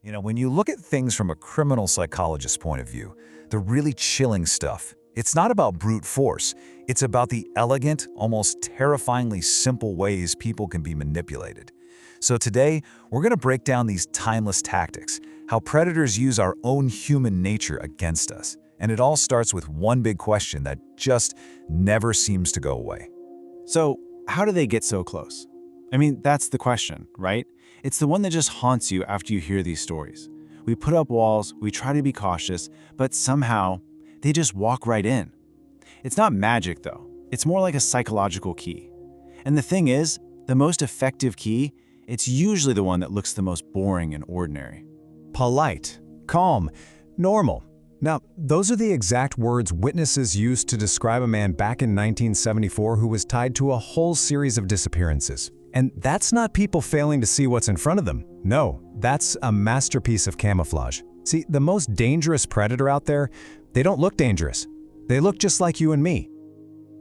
When you look at things from a criminal psychologist's point of view, the really chilling stuff, it's not about brute force. It's about the elegant, almost terrifyingly simple ways people can be manipulated. So today, we're going to break down these timeless tactics, how predators use our own human nature against us. And it all starts with one big question that just never seems to go away. So, how do they get so close? I mean, that's the question, right? It's the one that just haunts you after you hear these stories. We put up walls, we try to be cautious, but somehow, they just walk right in. It's not magic, though. It's more like a psychological key. And the thing is, the most effective key, it's usually the one that looks the most boring and ordinary. Polite, calm, normal. Now, those are the exact words witnesses used to describe a man back in 1974 who was tied to a whole series of disappearances. And that's not people failing to see what's in front of them. No, that's a masterpiece of camouflage. See, the most dangerous predator out there, they don't look dangerous. They look just like you and me.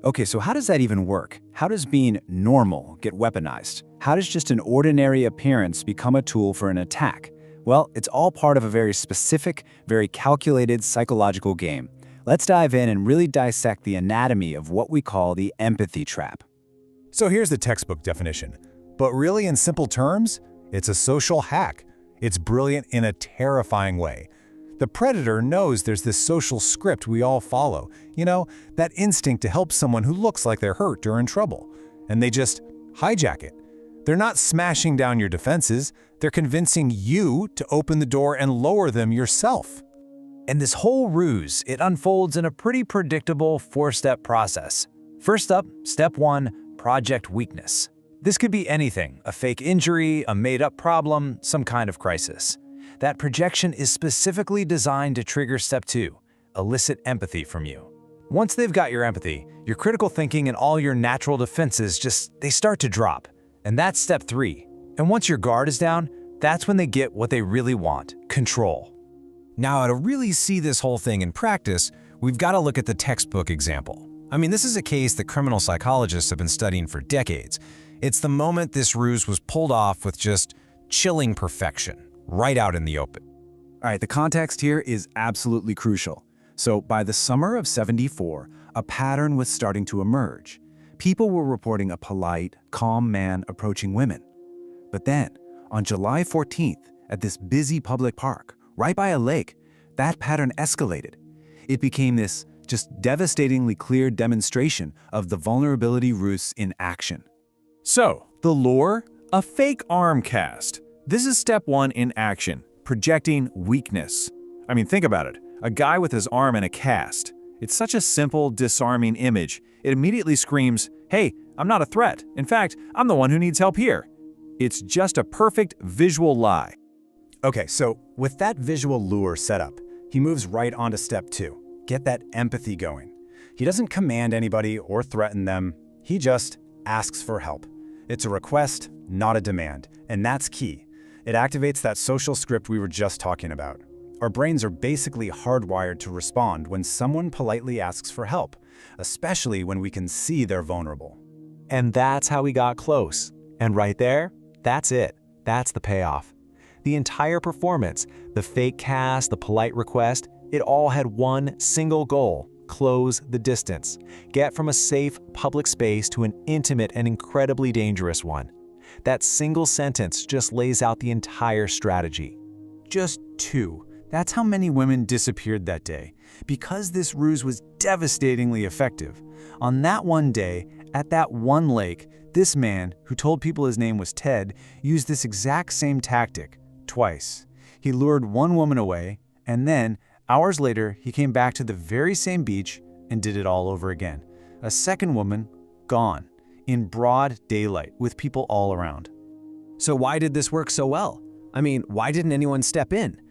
Okay, so how does that even work? How does being normal get weaponized? How does just an ordinary appearance become a tool for an attack? Well, it's all part of a very specific, very calculated psychological game. Let's dive in and really dissect the anatomy of what we call the empathy trap. So here's the textbook definition. But really, in simple terms, it's a social hack. It's brilliant in a terrifying way. The predator knows there's this social script we all follow. That instinct to help someone who looks like they're hurt or in trouble. And they just hijack it. They're not smashing down your defenses. They're convincing you to open the door and lower them yourself. And this whole ruse, it unfolds in a pretty predictable four-step process. First up, step 1, project weakness. This could be anything, a fake injury, a made-up problem, some kind of crisis. That projection is specifically designed to trigger step 2, elicit empathy from you. Once they've got your empathy, your critical thinking and all your natural defenses they start to drop. And that's step 3. And once your guard is down, that's when they get what they really want, control. Now, to really see this whole thing in practice, we've got to look at the textbook example. This is a case that criminal psychologists have been studying for decades. It's the moment this ruse was pulled off with just chilling perfection, right out in the open. All right, the context here is absolutely crucial. So by the summer of '74, a pattern was starting to emerge. People were reporting a polite, calm man approaching women. But then, on July 14th, at this busy public park, right by a lake, that pattern escalated. It became this just devastatingly clear demonstration of the vulnerability ruse in action. So, the lure? A fake arm cast. This is step 1 in action, projecting weakness. Think about it. A guy with his arm in a cast. It's such a simple, disarming image. It immediately screams, hey, I'm not a threat. In fact, I'm the one who needs help here. It's just a perfect visual lie. Okay, so with that visual lure set up, he moves right on to step 2. Get that empathy going. He doesn't command anybody or threaten them. He just asks for help. It's a request, not a demand. And that's key. It activates that social script we were just talking about. Our brains are basically hardwired to respond when someone politely asks for help, especially when we can see they're vulnerable. And that's how we got close. And right there, that's it. That's the payoff. The entire performance, the fake cast, the polite request, it all had one single goal: close the distance. Get from a safe public space to an intimate and incredibly dangerous one. That single sentence just lays out the entire strategy. Just 2. That's how many women disappeared that day, because this ruse was devastatingly effective. On that one day, at that one lake, this man, who told people his name was Ted, used this exact same tactic, twice. He lured one woman away, and then, hours later, he came back to the very same beach and did it all over again. A second woman, gone, in broad daylight with people all around. So why did this work so well? Why didn't anyone step in?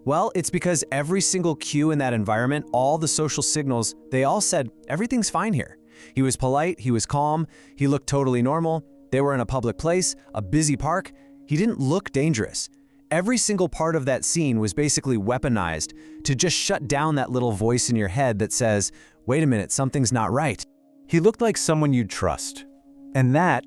Well, it's because every single cue in that environment, all the social signals, they all said, everything's fine here. He was polite, he was calm, he looked totally normal, they were in a public place, a busy park, he didn't look dangerous. Every single part of that scene was basically weaponized to just shut down that little voice in your head that says, wait a minute, something's not right. He looked like someone you'd trust. And that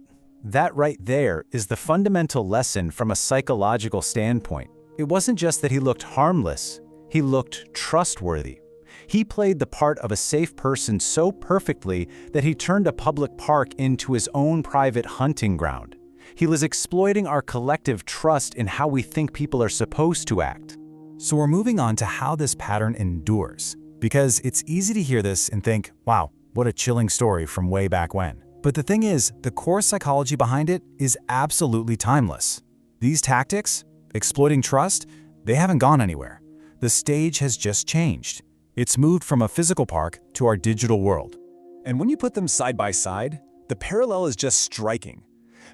right there is the fundamental lesson from a psychological standpoint. It wasn't just that he looked harmless, he looked trustworthy. He played the part of a safe person so perfectly that he turned a public park into his own private hunting ground. He was exploiting our collective trust in how we think people are supposed to act. So we're moving on to how this pattern endures, because it's easy to hear this and think, wow, what a chilling story from way back when. But the thing is, the core psychology behind it is absolutely timeless. These tactics, exploiting trust, they haven't gone anywhere. The stage has just changed. It's moved from a physical park to our digital world. And when you put them side by side, the parallel is just striking.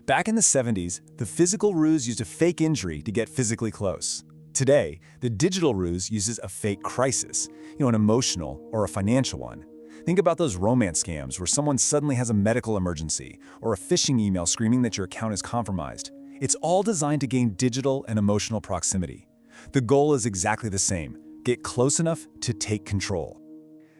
Back in the 70s, the physical ruse used a fake injury to get physically close. Today, the digital ruse uses a fake crisis, an emotional or a financial one. Think about those romance scams where someone suddenly has a medical emergency or a phishing email screaming that your account is compromised. It's all designed to gain digital and emotional proximity. The goal is exactly the same: get close enough to take control.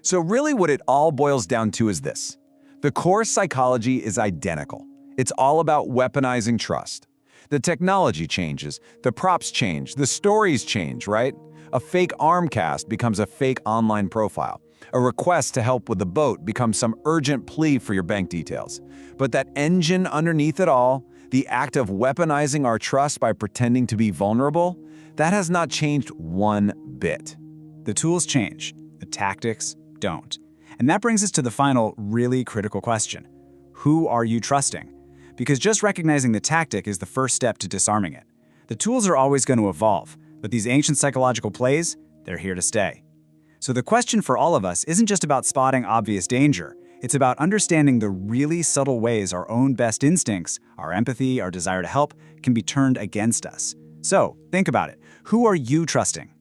So really what it all boils down to is this. The core psychology is identical. It's all about weaponizing trust. The technology changes, the props change, the stories change, right? A fake arm cast becomes a fake online profile. A request to help with the boat becomes some urgent plea for your bank details. But that engine underneath it all, the act of weaponizing our trust by pretending to be vulnerable, that has not changed one bit. The tools change, the tactics don't. And that brings us to the final, really critical question. Who are you trusting? Because just recognizing the tactic is the first step to disarming it. The tools are always going to evolve, but these ancient psychological plays, they're here to stay. So the question for all of us isn't just about spotting obvious danger. It's about understanding the really subtle ways our own best instincts, our empathy, our desire to help, can be turned against us. So think about it. Who are you trusting?